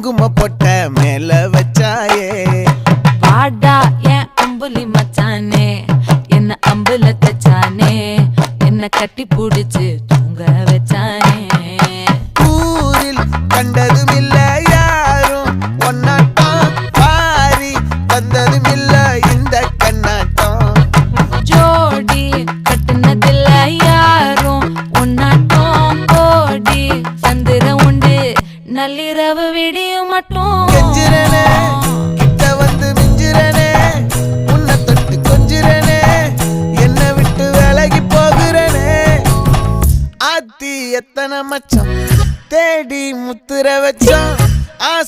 குங்கும பொட்ட மேல வச்சாயே வாடா என் அம்புலி மச்சானே என்ன அம்புல தச்சானே என்ன கட்டி புடிச்சு தூங்க வச்சானே ஊரில் கண்டதும் இல்ல யாரும் ஒன்னாட்டம் பாரி வந்ததும் இல்ல இந்த கண்ணாட்டம் ஜோடி கட்டுனதில்ல யாரும் உன்னாட்டம் கோடி சந்திர உண்டு நள்ளிரவு விடியும் மட்டும் கெஞ்சிரனே கிட்ட வந்து மிஞ்சிரனே உன்னை தொட்டு கொஞ்சிரனே என்னை விட்டு விலகி போகிறனே ஆத்தி எத்தனை மச்சம் தேடி முத்துற வச்சோம்